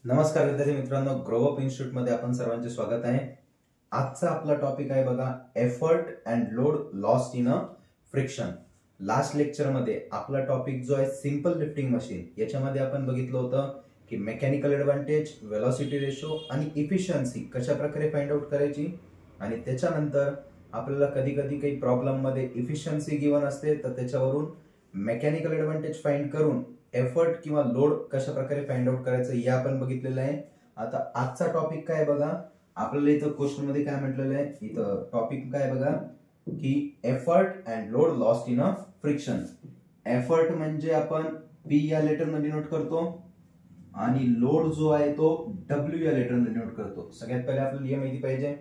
नमस्कार विद्यार्थी मित्रांनो, ग्रो अप इन्स्टिट्यूट मध्ये आपण सर्वांचे स्वागत आहे। आजचा आपला टॉपिक आहे बघा, effort and load lost in a friction. Last lecture मध्ये आपला टॉपिक जो आहे सिंपल लिफ्टिंग मशीन, याच्यामध्ये आपण बघितलं होतं की मेकॅनिकल ॲडव्हांटेज, वेलोसिटी रेशो आणि इफिशियन्सी कशा प्रकारे फाइंड आउट करायची। आणि त्याच्यानंतर आपल्याला कधी कधी काही प्रॉब्लेम मध्ये इफिशियन्सी गिवन असते, तर त्याच्यावरून मेकॅनिकल ॲडव्हांटेज फाइंड करून एफर्ट किंवा लोड कशा प्रकारे फाइंड आउट करायचं हे आपण बघितलेलं आहे। आता आजचा टॉपिक काय बघा, आपल्याला इथं क्वेश्चन मध्ये काय म्हटलेलं आहे, इथं टॉपिक काय बघा की effort and load lost in a friction. Effort म्हणजे आपण पी या लेटरने डिनोट करतो आणि लोड जो आहे तो डब्ल्यू या लेटरने डिनोट करतो। सगळ्यात पहिले आपल्याला हे माहिती पाहिजे,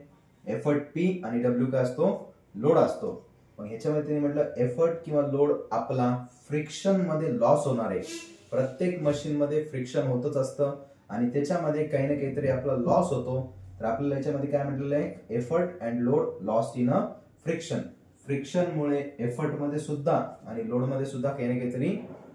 एफर्ट पी आणि डब्ल्यू काय असतो, लोड असतो। पण ह्याच्यामध्ये त्यांनी म्हटलं एफर्ट किंवा लोड आपला फ्रिक्शन मध्ये लॉस होणार आहे। प्रत्येक मशीन मध्ये फ्रिक्शन होतच असतं आणि त्याच्यामध्ये काही ना काहीतरी आपला लॉस होतो। तर आपल्याला याच्यामध्ये काय म्हटलेलं आहे, effort and load lost in a friction. Friction मुळे एफर्ट मध्ये सुद्धा आणि लोड मध्ये सुद्धा काही ना काहीतरी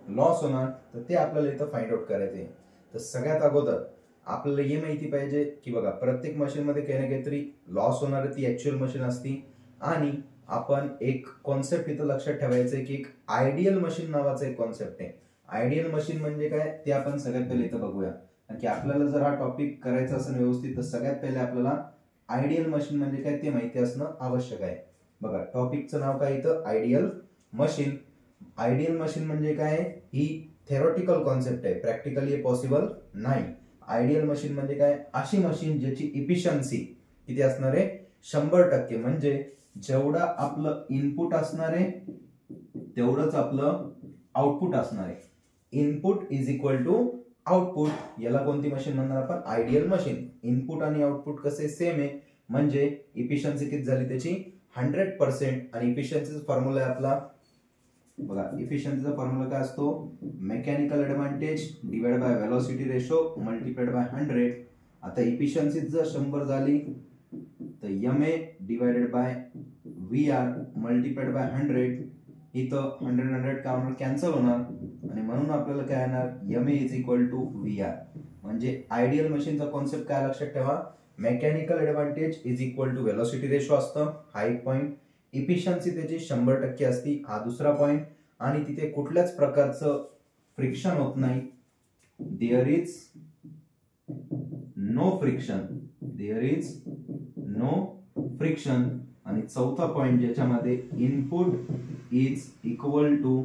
लॉस होणार, तर ते आपल्याला इथं फाइंड आउट करायचे। तर सगळ्यात अगोदर आपल्याला हे माहिती पाहिजे की बघा, प्रत्येक मशीन मध्ये काही ना काहीतरी लॉस होणार, ती ऍक्च्युअल मशीन असती। आणि आपण एक कॉन्सेप्ट इथं लक्षात ठेवायचं की एक आयडियल मशीन नावाचं एक कॉन्सेप्ट आहे। आयडियल मशीन म्हणजे काय ते आपण सगळ्यात पहिले इथं बघूया, कारण की आपल्याला जर हा टॉपिक करायचा असेल व्यवस्थित, तर सगळ्यात पहिले आपल्याला आयडियल मशीन म्हणजे काय ते माहिती असणं आवश्यक आहे। बघा, टॉपिकचं नाव काय इथं, आयडियल मशीन। आयडियल मशीन म्हणजे काय, ही थेरोटिकल कॉन्सेप्ट आहे, प्रॅक्टिकली हे पॉसिबल नाही। आयडियल मशीन म्हणजे काय, अशी मशीन ज्याची इफिशियन्सी किती असणार आहे, 100%। म्हणजे जेवढा आपलं इनपुट असणार आहे तेवढंच आपलं आउटपुट असणार आहे। Input is equal to output, याला कोणती मशीन म्हणणार आपण, आयडियल मशीन। इनपुट आणि आउटपुट कसे सेम आहे, म्हणजे इफिशियन्सी किती झाली त्याची 100%। आणि इफिशियन्सीचा फॉर्म्युला आहे आपला, बघा इफिशियन्सीचा फॉर्म्युला काय असतो, mechanical advantage divide by velocity ratio multiplied by 100। आता इफिशियन्सी जर 100 झाली तर MA divided by VR multiplied by 100, इथं 100 काय होणार, कॅन्सल होणार, आणि म्हणून आपल्याला काय येणार, MA is equal to VR। म्हणजे आयडियल मशीनचा कॉन्सेप्ट काय लक्षात ठेवा, mechanical advantage is equal to velocity ratio असतं, हा एक पॉइंट। इफिशियन्सी त्याची 100% असती, हा दुसरा पॉइंट। आणि तिथे कुठल्याच प्रकारचं फ्रिक्शन होत नाही, there is no friction, there is no friction. आणि चौथा पॉइंट ज्याच्यामध्ये input is equal to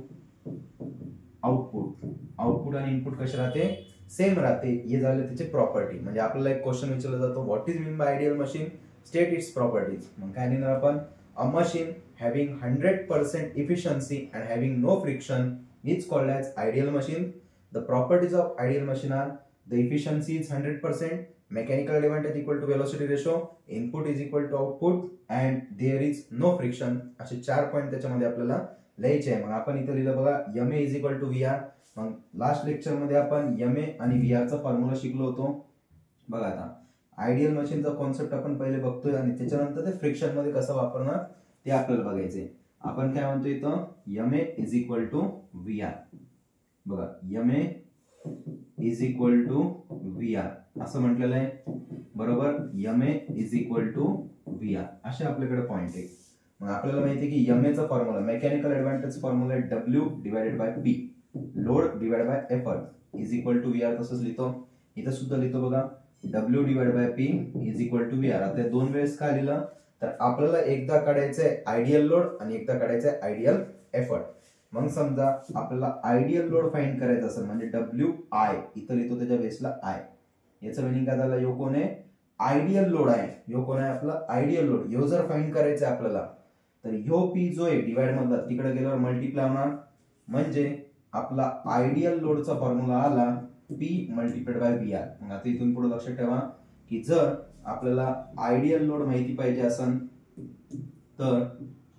output. Output आणि इनपुट कसे राहते, सेम राहते। हे झाले त्याचे प्रॉपर्टी। म्हणजे आपल्याला एक क्वेश्चन विचारला जातो, what is mean by ideal machine, state its properties. मग काय लिहिणार आपण, अ machine having 100% efficiency and having no friction is called as ideal machine. The properties of ideal machine are the efficiency is 100%, mechanical advantage equal to velocity ratio, input is equal to output, and there is no friction। असे 4 point त्याच्यामध्ये आपल्याला लिहायचे आहे। मग आपण इथे लिहिलं बघा, MA is equal to VR। मग लास्ट लेक्चर मध्ये आपण MA आणि VR चा फॉर्म्युला शिकलो होतो। बघा, आता आयडियल मशीनचा कॉन्सेप्ट आपण पहिले बघतोय आणि त्याच्यानंतर ते फ्रिक्शन मध्ये कसं वापरणार ते आपल्याला बघायचंय। आपण काय म्हणतो इथं, MA is equal to VR। बघा, MA is equal to VR असं म्हटलेलं आहे, बरोबर। MA is equal to VR असे आपल्याकडे पॉइंट आहे। मग आपल्याला माहिती आहे की MA चा फॉर्म्युला, मेकॅनिकल ॲडव्हांटेज फॉर्म्युला आहे W divided by P, load divided by effort is equal to VR। तसंच लिहितो, इथं सुद्धा लिहितो बघा, W divide by P is equal to VR। आता 2 वेळेस काय लिहिलं, तर आपल्याला एकदा काढायचंय आयडियल लोड आणि एकदा काढायचंय आयडियल एफर्ट। मग समजा आपल्याला आयडियल लोड फाइंड करायचा असेल, म्हणजे WI इथं लिहितो त्याच्या बेसला I, याचं मिनिंग काय झालं, यो कोण आहे, आयडियल लोड आहे। यो कोण आहे, आपला आयडियल लोड। यो जर फाइंड करायचा आपल्याला, तर ह्यो P जो आहे डिवाइड मधला तिकडे गेल्यावर मल्टिप्लाय होणार, म्हणजे आपला आयडियल लोडचा फॉर्म्युला आला P मल्टिप्लाइड बाय VR। मग आता इथून पुढे लक्षात ठेवा की जर आपल्याला आयडियल लोड माहिती पाहिजे असेल, तर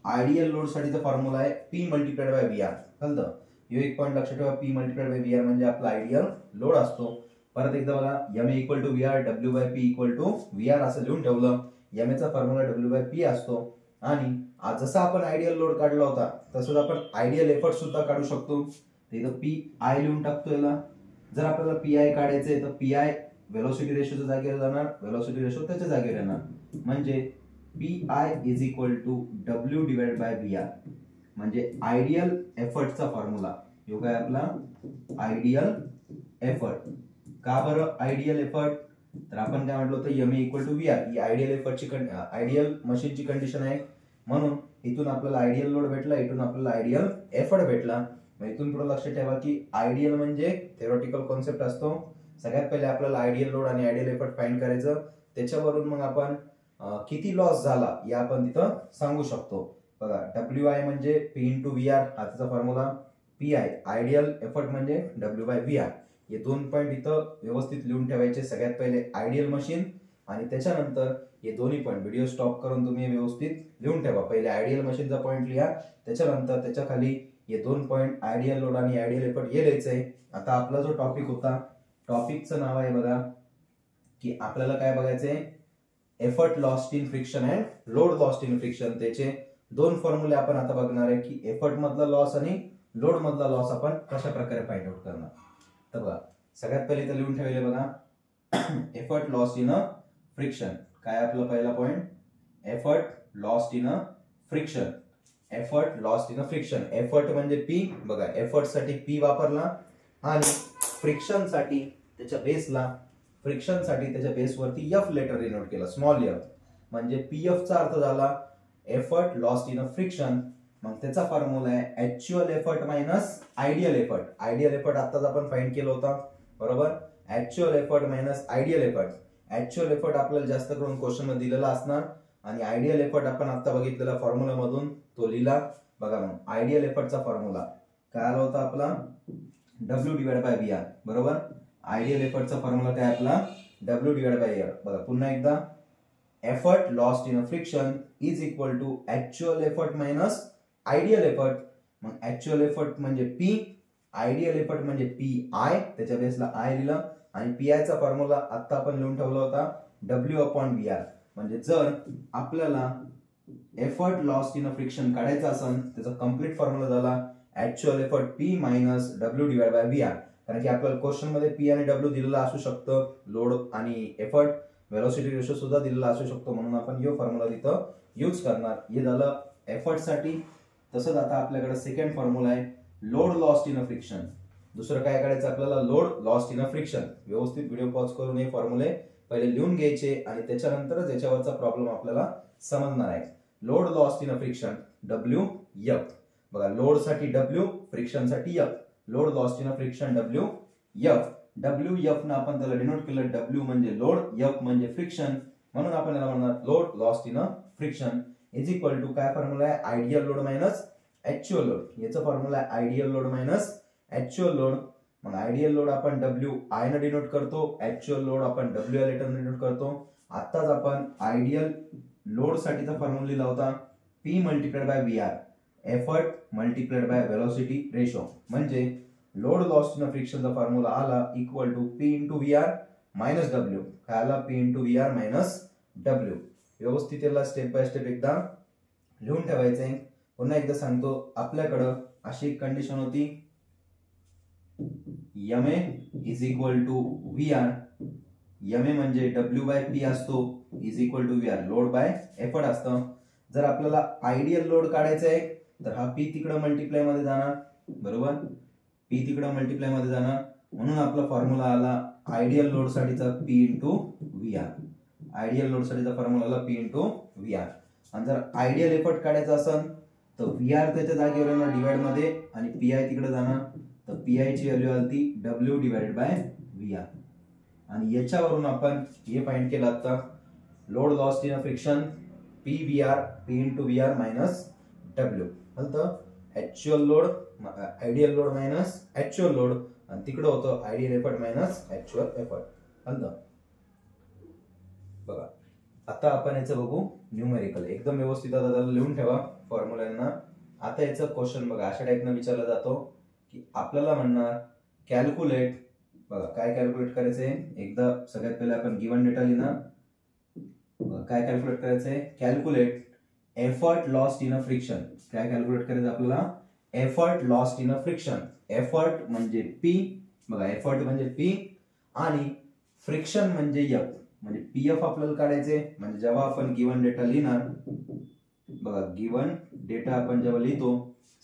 आयडियल लोड साठीचा फॉर्म्युला आहे P मल्टिप्लाइड बाय VR। कळलं, यो एक पॉइंट लक्षात ठेवा, P मल्टिप्लाइड बाय VR म्हणजे आपला आयडियल लोड असतो। परत एकदा बघा, MA equal to VR, W by P equal to VR असं लिहून ठेवलं। MA चा फॉर्म्युला W बाय P असतो, आणि जसं आपण आयडियल लोड काढला होता तसंच आपण आयडियल एफर्ट सुद्धा काढू शकतो। इथं PI लिहून टाकतो याला। जर आपल्याला PI काढायचंय तर PI व्हेलॉसिटी रेशोच्या जागेवर जाणार, व्हेलॉसिटी रेशो त्याच्या जागेवर येणार, म्हणजे PI is equal to W divide by VR, म्हणजे आयडियल एफर्टचा फॉर्म्युला. यो काय आपला आयडियल एफर्ट. का बरं आयडियल एफर्ट? तर आपण काय म्हटलं होतं MA इक्वल टू VR ही आयडियल एफर्टची आयडियल मशीनची कंडिशन आहे. म्हणून इथून आपल्याला आयडियल लोड भेटला, इथून आपल्याला आयडियल एफर्ट भेटला. इथून पुढे लक्षात ठेवा की आयडियल म्हणजे थेरोटिकल कॉन्सेप्ट असतो. सगळ्यात पहिले आपल्याला आयडियल लोड आणि आयडियल एफर्ट फाइंड करायचं, त्याच्यावरून मग आपण किती लॉस झाला या आपण तिथं सांगू शकतो. बघा WI म्हणजे P इंटू VR हा त्याचा फॉर्म्युला, PI आयडियल एफर्ट म्हणजे W बाय VR. हे दोन पॉईंट इथं व्यवस्थित लिहून ठेवायचे. सगळ्यात पहिले आयडियल मशीन आणि त्याच्यानंतर हे दोन्ही पॉईंट व्हिडिओ स्टॉप करून तुम्ही व्यवस्थित लिहून ठेवा. पहिले आयडियल मशीनचा पॉईंट लिहा, त्याच्यानंतर त्याच्या खाली हे दोन पॉईंट आयडियल लोड आणि आयडियल एफर्ट हे लिहायचंय. आता आपला जो टॉपिक होता, टॉपिकचं नाव आहे बघा की आपल्याला काय बघायचंय, effort lost in friction and load lost in friction. त्याचे दोन फॉर्म्युले आपण आता बघणार आहे की एफर्ट मधला लॉस आणि लोड मधला लॉस आपण कशा प्रकारे फाइंड आउट करणार. तर बघा सगळ्यात पहिले तर लिहून ठेवले बघा effort lost in a friction. काय आपला पहिला point, effort lost in a friction. Effort lost in a friction, effort म्हणजे P. बघा एफर्ट साठी P वापरला आणि फ्रिक्शन साठी त्याच्या बेसला, फ्रिक्शन साठी त्याच्या बेसवरती F लेटर डिनोट केला, स्मॉल f. म्हणजे PF चा अर्थ झाला effort lost in a friction. मग त्याचा फॉर्म्युला आहे actual effort minus ideal effort. Ideal effort आताच आपण फाइंड केला होता, बरोबर. Actual effort minus ideal effort. Actual effort आपल्याला जास्त करून क्वेश्चन मध्ये दिलेला असणार आणि आयडियल एफर्ट आपण आता बघितलेला फॉर्म्युला मधून तो लिहिला. बघा मग आयडियल एफर्टचा फॉर्म्युला काय आला होता आपला, W डिवाइड बाय VR, बरोबर. आयडियल एफर्टचा फॉर्म्युला काय आपला W डिवाइड बाय R. बघा पुन्हा एकदा, effort lost in a friction is equal to actual effort minus ideal effort. मग ऍक्च्युअल एफर्ट म्हणजे P, आयडियल एफर्ट म्हणजे PI, त्याच्या बेसला I लिहिला आणि PI चा फॉर्म्युला आता आपण लिहून ठेवला होता W अपॉन VR. म्हणजे जर आपल्याला effort lost in a friction काढायचा असेल त्याचा कंप्लीट फॉर्म्युला झाला actual effort P minus W divide by VR. कारण की आपल्याला क्वेश्चन मध्ये P आणि W दिलेला असू शकतं, लोड आणि एफर्ट व्हेलॉसिटी रेशो सुद्धा दिलेला असू शकतो, म्हणून आपण यो फॉर्म्युला तिथं यूज करणार. हे झालं एफर्ट साठी. तसंच आता आपल्याकडे सेकंड फॉर्म्युला आहे load lost in a friction. दुसरं काय करायचं आपल्याला, load lost in a friction. व्यवस्थित व्हिडिओ पॉज करून हे फॉर्म्युले पहिले लिहून घ्यायचे आणि त्याच्यानंतरच याच्यावरचा प्रॉब्लेम आपल्याला समजणार आहे. Load lost in a friction WF. बघा लोड साठी W, फ्रिक्शन साठी F. Load lost in a friction WF. WF ना आपण त्याला डिनोट केलं, W म्हणजे लोड, F म्हणजे फ्रिक्शन, म्हणून आपण याला म्हणणार load lost in a friction is equal to काय फॉर्म्युला आहे, ideal load minus actual load. याचा फॉर्म्युला आहे ideal load minus actual load. मग आयडियल लोड आपण WI ने डिनोट करतो, ऍक्च्युअल लोड आपण WL लेटर डिनोट करतो. आताच आपण आयडियल लोड साठीचा फॉर्म्युला लिहिला होता P multiplied by VR, effort multiplied by velocity ratio. म्हणजे लोड लॉस्ट इन अ फ्रिक्शनचा फॉर्म्युला आला equal to P into VR minus W. काय आला, P into VR minus W. व्यवस्थित याला स्टेप बाय स्टेप एकदा लिहून ठेवायचंय. पुन्हा एकदा सांगतो, आपल्याकडं अशी एक कंडिशन होती, MA is equal to VR. MA म्हणजे W बाय P असतो is equal to VR, load by effort असतं. जर आपल्याला आयडियल लोड काढायचा आहे तर हा P तिकडे मल्टिप्लाय मध्ये जाणार, बरोबर. P तिकडे मल्टिप्लाय मध्ये जाणार, म्हणून आपला फॉर्म्युला आला आयडियल लोड साठीचा P into VR. Ideal load साठीचा फॉर्म्युला आला P इंटू VR. आणि जर आयडियल एफर्ट काढायचा असेल तर VR त्याच्या जागेवर येणार डिवाइड मध्ये आणि PI तिकडे जाणार, तर PI ची व्हॅल्यू आली W डिवाइडेड बाय VR. आणि याच्यावरून आपण हे फाइंड केलं आता load lost in a friction PVR, P into VR minus W. नंतर actual load, ideal load minus actual load, आणि तिकडे होतं ideal effort minus actual effort. नंतर बघा आता आपण याचं बघू न्यूमेरिकल. एकदम व्यवस्थित आता त्याला लिहून ठेवा फॉर्म्युलांना. आता याचं क्वेश्चन बघा अशा टाईपनं विचारला जातो की आपल्याला म्हणणार कॅल्क्युलेट. बघा काय कॅल्क्युलेट करायचंय, एकदा सगळ्यात पहिले आपण गिवन डेटा लिहिणार. काय कॅल्क्युलेट करायचंय, calculate effort lost in a friction. काय कॅल्क्युलेट करायचं आपल्याला, effort lost in a friction. Effort म्हणजे P, बघा एफर्ट म्हणजे P आणि फ्रिक्शन म्हणजे एफ, म्हणजे पीएफ आपल्याला काढायचे. म्हणजे जेव्हा आपण गिवन डेटा लिहिणार, बघा गिवन डेटा आपण जेव्हा लिहितो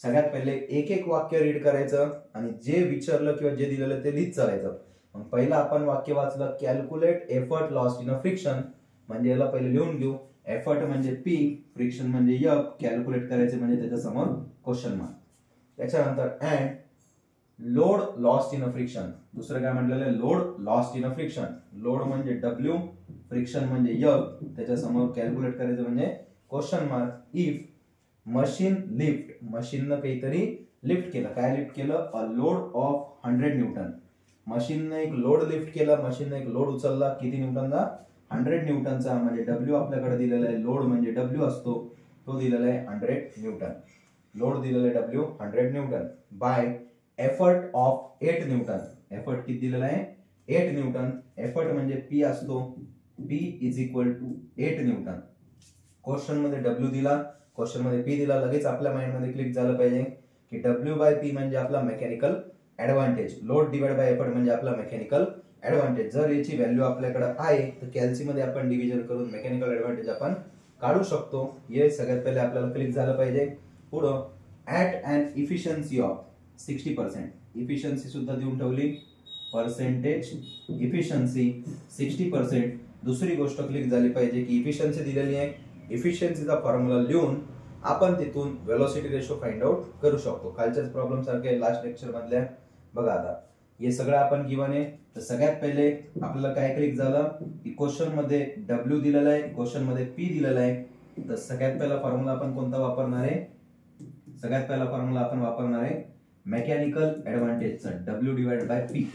सगळ्यात पहिले एक एक वाक्य रीड करायचं आणि जे विचारलं किंवा जे दिलेलं ते लिहित चालायचं. मग पहिलं आपण वाक्य वाचलं, calculate effort lost in a friction. म्हणजे याला पहिले लिहून घेऊ. एफर्ट म्हणजे पी, फ्रिक्शन म्हणजे एफ, कॅल्क्युलेट करायचे म्हणजे त्याच्या समोर क्वेश्चन मार्क. त्याच्यानंतर and load lost in a friction. दुसरं काय म्हटलेलं आहे, load lost in a friction. Load म्हणजे डब्ल्यू, फ्रिक्शन म्हणजे एफ, त्याच्या समोर कॅल्क्युलेट करायचं म्हणजे question mark. If machine lift, मशीननं काहीतरी लिफ्ट केलं. काय लिफ्ट केलं? A load of 100 Newton. मशीनने एक लोड लिफ्ट केला, मशीनने एक लोड उचलला. किती न्यूटनचा? 100 न्यूटनचा. म्हणजे डब्ल्यू आपल्याकडे दिलेला आहे, लोड म्हणजे डब्ल्यू असतो, तो दिलेला आहे 100 न्यूटन. लोड दिलेला आहे W 100 newton by effort of 8 newton. Effort किती दिलेला आहे? 8 न्यूटन. एफर्ट म्हणजे पी असतो, P is equal to 8 newton. Question मध्ये डब्ल्यू दिला, क्वेश्चन मध्ये पी दिला. लगेच आपल्या माइंड मध्ये क्लिक झालं पाहिजे की डब्ल्यू बाय पी म्हणजे आपला mechanical advantage, load divide by effort म्हणजे आपला मेकॅनिकल ऍडव्हान्टेज. जर याची व्हॅल्यू आपल्याकडे आहे तर कॅल्सी मध्ये आपण डिव्हिजन करून मेकॅनिकल ऍडव्हान्टेज आपण काढू शकतो. हे सगळ्यात पहिले आपल्याला क्लिक झालं पाहिजे. पुढं at and efficiency of 60%. Efficiency सुद्धा देऊन ठेवली, पर्सेंटेज इफिशियन्सी 60%. दुसरी गोष्ट क्लिक झाली पाहिजे की इफिशियन्सी दिलेली आहे, इफिशियन्सीचा फॉर्म्युला लिहून आपण तिथून वेलोसिटी रेशो फाइंड आउट करू शकतो. कालच्याच प्रॉब्लेम सारखे लास्ट लेक्चर मधल्या. बघा आता हे सगळं आपण गिवन आहे. तर सगळ्यात पहिले आपल्याला काय क्लिक झालं की क्वेश्चन मध्ये डब्ल्यू दिलेला आहे, क्वेश्चन मध्ये पी दिलेला आहे. तर सगळ्यात पहिला फॉर्म्युला आपण कोणता वापरणार आहे? सगळ्यात पहिला फॉर्म्युला आपण वापरणार आहे मेकॅनिकल ऍडव्हान्टेजचा, डब्ल्यू डिवाइड बाय पी.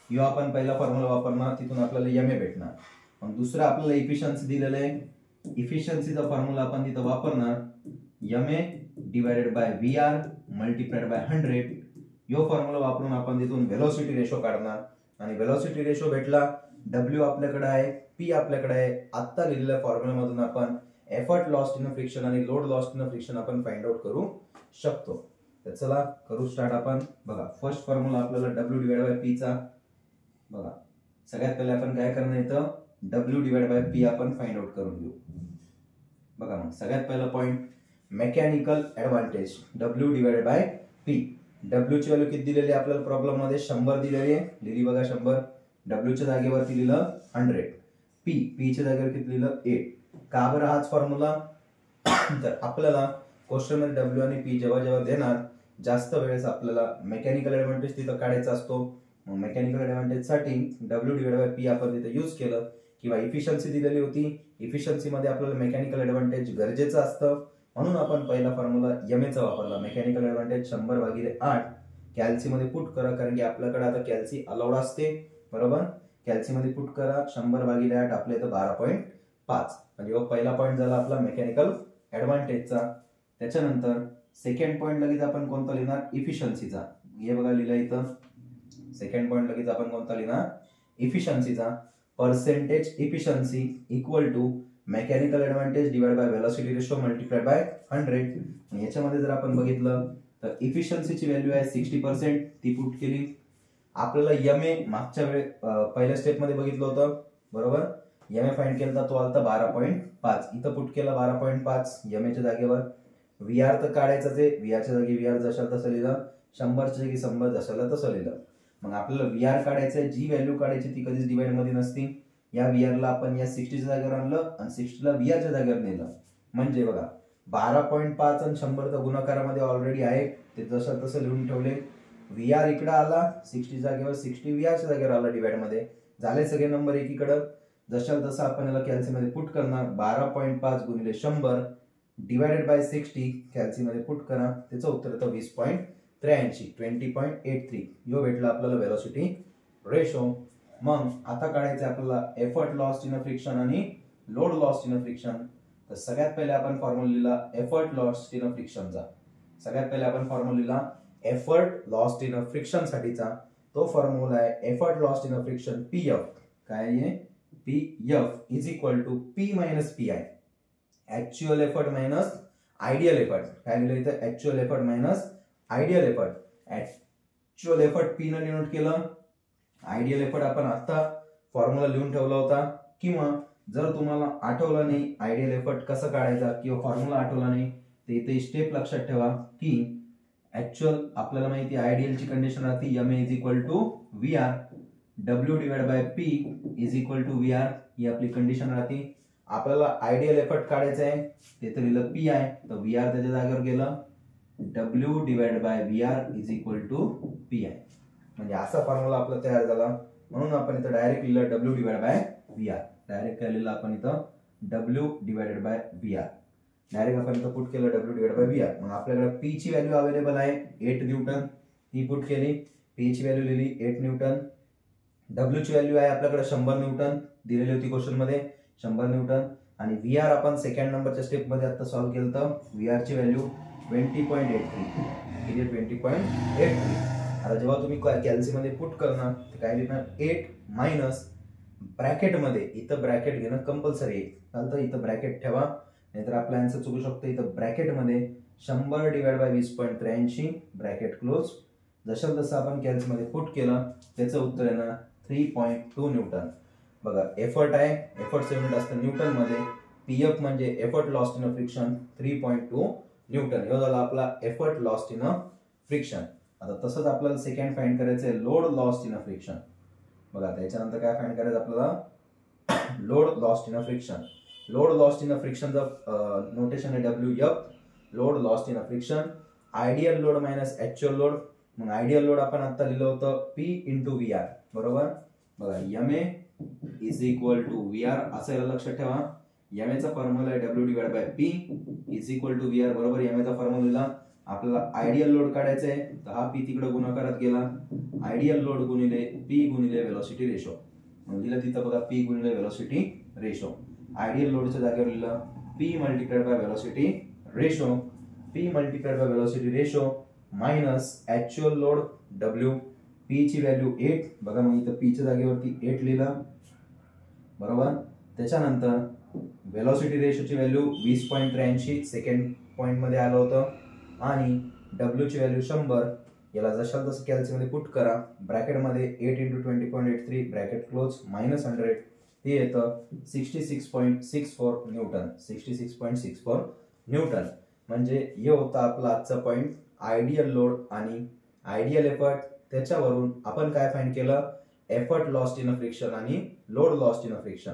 यो आपण पहिला फॉर्म्युला वापरणार, तिथून आपल्याला एम ए भेटणार. मग दुसरं आपल्याला इफिशियन्सी दिलेलं आहे, इफिशियन्सीचा फॉर्म्युला आपण तिथं वापरणार M A divided by V R multiplied by 100. यो फॉर्म्युला वापरून आपण तिथून वेलोसिटी रेशो काढणार आणि वेलोसिटी रेशो भेटला. डब्ल्यू आपल्याकडे आहे, पी आपल्याकडे आहे. आता लिहिलेल्या फॉर्म्युला मधून आपण एफर्ट लॉस्ट इन फ्रिक्शन आणि लोड लॉस्ट इन फ्रिक्शन आपण फाइंड आउट करू शकतो. तर चला करू स्टार्ट आपण. बघा फर्स्ट फॉर्म्युला आपल्याला डब्ल्यू डिवाइड बाय पी चा. बघा सगळ्यात पहिले आपण काय करणार इथं, डब्ल्यू डिवाइड बाय पी आपण फाइंड आउट करून घेऊ. बघा मग सगळ्यात पहिला point mechanical advantage, W divide by P. W ची व्हॅल्यू किती दिलेली आहे आपल्याला प्रॉब्लेम मध्ये? 100 दिलेली आहे. लिहिली बघा 100. डब्ल्यू च्या जागेवरती लिहिलं 100. पी च्या जागेवर किती लिहिलं? 8. का बरं हाच फॉर्म्युला? तर आपल्याला क्वेश्चन मध्ये डब्ल्यू आणि पी जेव्हा जेव्हा देणार, जास्त वेळेस आपल्याला मेकॅनिकल ऍडव्हान्टेज तिथं काढायचा असतो. मग मेकॅनिकल ऍडव्हान्टेज साठी डब्ल्यू डिवाइड बाय पी आपण तिथे यूज केलं. किंवा इफिशियन्सी दिलेली होती, इफिशियन्सी मध्ये आपल्याला मेकॅनिकल ऍडव्हान्टेज गरजेचं असतं, म्हणून आपण पहिला फॉर्म्युला एम ए चा वापरला. मेकॅनिकल ऍडव्हान्टेज 100/8 कॅल्सी मध्ये पुट करा, कारण की आपल्याकडे आता कॅल्सी अलाउड असते, बरोबर. कॅल्सी मध्ये पुट करा 100/8 आपल्या इथं 12.5. म्हणजे पहिला पॉईंट झाला आपला मेकॅनिकल ऍडव्हान्टेजचा. त्याच्यानंतर सेकंड पॉईंट लगेच आपण कोणता लिहिणार? इफिशियन्सीचा. हे बघा लिहिलं इथं. सेकंड पॉईंट लगेच आपण कोणता लिहिणार? इफिशियन्सीचा. Percentage efficiency equal to mechanical advantage divide by velocity ratio multiplied by 100. याच्यामध्ये जर आपण बघितलं तर इफिशियन्सीची व्हॅल्यू आहे 60%, ती पुट केली. आपल्याला एम ए मागच्या वेळे पहिल्या स्टेप मध्ये बघितलं होतं, बरोबर. एम ए फाइंड केला, तो आलता 12.5. इथं पुट केला 12.5 एम ए च्या जागेवर. व्ही आर तर काढायचंच आहे, व्ही आर च्या जागी व्ही आर जशा तसं लिहिलं, 100 च्या जागी 100 जशाला तसं लिहिलं. मग आपल्याला व्ही आर काढायचंय, जी व्हॅल्यू काढायची ती कधीच डिवाइड मध्ये नसती. या व्ही आर ला आपण या 60 च्या जागेवर आणलं आणि 60 ला व्ही आर च्या जागेवर नेलं. म्हणजे बघा 12.5 आणि 100 तर गुणाकारामध्ये ऑलरेडी आहे, ते जसं तसं लिहून ठेवले. व्ही आर इकडे आला 60 जागेवर, 60 व्ही आर च्या जागेवर आला डिवाइड मध्ये. झाले सगळे नंबर एकीकडं. जशाला तसं आपण याला कॅल्सी मध्ये पुट करणार. 12.5 गुणिले 100 डिवाइडेड बाय 60 कॅल्सी मध्ये पुट करा. त्याचं उत्तर येतं 20.83, 20.83. यो भेटला आपल्याला वेलोसिटी रेशो. मग आता काढायचं आपल्याला एफर्ट लॉस्ट इन फ्रिक्शन आणि लोड लॉस्ट इन फ्रिक्शन. तर सगळ्यात पहिले आपण फॉर्म्युला लिहिला एफर्ट लॉस्ट इन फ्रिक्शनचा. सगळ्यात पहिले आपण फॉर्म्युला लिहिला एफर्ट लॉस्ट इन फ्रिक्शन साठीचा. तो फॉर्म्युला आहे effort lost in friction PF. काय आहे? PF is equal to P minus P I. Actual effort minus ideal effort. काय लिहिलं इथं? Actual effort minus ideal effort. Actual effort P ने denote केलं, आयडियल एफर्ट आपण आता फॉर्म्युला लिहून ठेवला होता, किंवा जर तुम्हाला आठवलं नाही आयडियल एफर्ट कसं काढायचा किंवा फॉर्म्युला आठवला नाही तर इथे स्टेप लक्षात ठेवा की ऍक्च्युअल आपल्याला माहिती आयडियल ची कंडिशन राहते MA is equal to VR, W divide by P is equal to VR, ही आपली कंडिशन राहते. आपल्याला आयडियल एफर्ट काढायचा आहे, तिथे लिहिलं P आहे तर VR त्याच्या जागेवर गेलं W divide by VR is equal to P आहे. म्हणजे असा फॉर्म्युला आपला तयार झाला. म्हणून आपण इथं डायरेक्ट लिहिलं W divide by VR. Direct काय लिहिलं आपण इथं W divided bye VR. Direct आपण इथं पुट केलं W डिवाइड बाय VR. मग आपल्याकडे P ची व्हॅल्यू अवेलेबल आहे 8 न्यूटन, ती पुट केली. P ची व्हॅल्यू लिहिली 8 न्यूटन. W ची व्हॅल्यू आहे आपल्याकडे 100 न्यूटन दिलेली होती क्वेश्चन मध्ये, 100 न्यूटन. आणि VR आपण सेकंड नंबरच्या स्टेप मध्ये आता सॉल्व्ह केलं तर VR ची व्हॅल्यू 20.83, 20.83. आता जेव्हा तुम्ही कॅल्सी मध्ये पुट करणार तर काय लिहिणार 8 मायनस ब्रॅकेट मध्ये, इथं ब्रॅकेट घेणं कंपल्सरी आहे, चालतं इथं ब्रॅकेट ठेवा नाहीतर आपला आन्सर चुकू शकतो. इथं ब्रॅकेट मध्ये 100 डिवाइड बाय 20.83 ब्रॅकेट क्लोज. जसं जसं आपण कॅल्सी मध्ये पुट केलं त्याचं उत्तर येणार 3.2 न्यूटन. बघा एफर्ट आहे, एफर्टचं युनिट असतं न्यूटन मध्ये. PF म्हणजे effort lost in a friction, 3.2 newton. हे झाला आपला effort lost in a friction. आता तसंच आपल्याला सेकंड फाइंड करायचं आहे load lost in a friction. बघा त्याच्यानंतर काय फाइंड करायचं आपल्याला load lost in a friction. Load lost in a फ्रिक्शनचं नोटेशन आहे WF, load lost in a friction. Ideal load minus actual load. मग आयडियल लोड आपण आता लिहिलं होतं P इंटू VR, बरोबर. बघा MA is equal to VR असं याला लक्षात ठेवा. MA चा फॉर्म्युला आहे W divide by P is equal to VR, बरोबर. MA चा फॉर्म्युला लिहिला. आपल्याला आयडियल लोड काढायचा आहे तर हा P तिकडे गुणाकारात गेला. आयडियल लोड गुणिले P गुणिले वेलोसिटी रेशो. मग दिलं तिथं बघा P गुणिले वेलोसिटी रेशो. आयडियल लोडच्या जागेवर लिहिलं P multiplied bye velocity ratio. P multiplied bye velocity ratio minus actual load W. P ची व्हॅल्यू 8, बघा मग इथं P च्या जागेवरती 8 लिहिलं, बरोबर. त्याच्यानंतर वेलोसिटी रेशोची व्हॅल्यू 20.83 सेकंड पॉइंट मध्ये आलं होतं. आणि W ची व्हॅल्यू 100. याला जसं तसं कॅल्सीमध्ये पुट करा. ब्रॅकेट मध्ये 8 इंटू 20.83 ब्रॅकेट क्लोज मायनस 100, ते येतं 66.64 न्यूटन. 66.64 न्यूटन. म्हणजे हे होतं आपला आजचा पॉइंट आयडियल लोड आणि आयडियल एफर्ट. त्याच्यावरून आपण काय फाइंड केलं effort lost in a friction आणि load lost in a friction.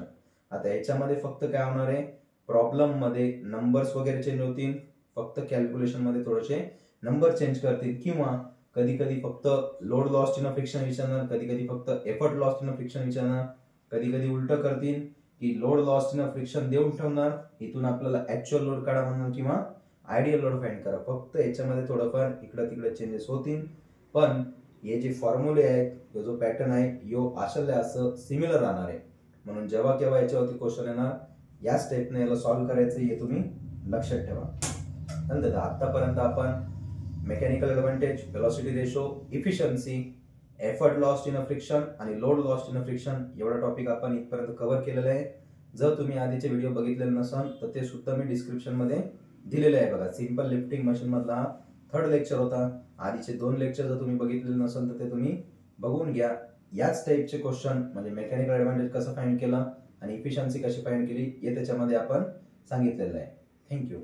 आता याच्यामध्ये फक्त काय होणार आहे, प्रॉब्लेम मध्ये नंबर्स वगैरे चेंज होतील, फक्त कॅल्क्युलेशन मध्ये थोडेसे नंबर चेंज करतील, किंवा कधी कधी फक्त load lost in a friction विचारणार, कधी कधी फक्त effort lost in a friction विचारणार, कधी कधी उलट करतील की load lost in a friction देऊन ठेवणार, इथून आपल्याला ऍक्च्युअल लोड काढा म्हणणार किंवा आयडियल लोड फाइंड करा. फक्त याच्यामध्ये थोडंफार इकडे तिकडे चेंजेस होतील. पण हे जे फॉर्म्युले आहेत, जो पॅटर्न आहे यो असं असं सिमिलर राहणार आहे. म्हणून जेव्हा केव्हा याच्यावरती क्वेश्चन येणार या स्टेपने याला सॉल्व्ह करायचं हे तुम्ही लक्षात ठेवा. नंतर आतापर्यंत आपण mechanical advantage, velocity ratio, efficiency, effort lost in a friction आणि load lost in a friction एवढा टॉपिक आपण इथपर्यंत कव्हर केलेला आहे. जर तुम्ही आधीचे व्हिडिओ बघितलेले नसाल तर ते सुद्धा मी डिस्क्रिप्शन मध्ये दिलेले आहे. बघा सिंपल लिफ्टिंग मशीन मधला 3rd लेक्चर होता. आधीचे 2 लेक्चर जर तुम्ही बघितलेले नसाल तर ते तुम्ही बघून घ्या. याच टाईपचे क्वेश्चन म्हणजे मेकॅनिकल ऍडव्हान्टेज कसं फाइंड केलं आणि इफिशियन्सी कशी फाइंड केली हे त्याच्यामध्ये आपण सांगितलेलं आहे. थँक्यू.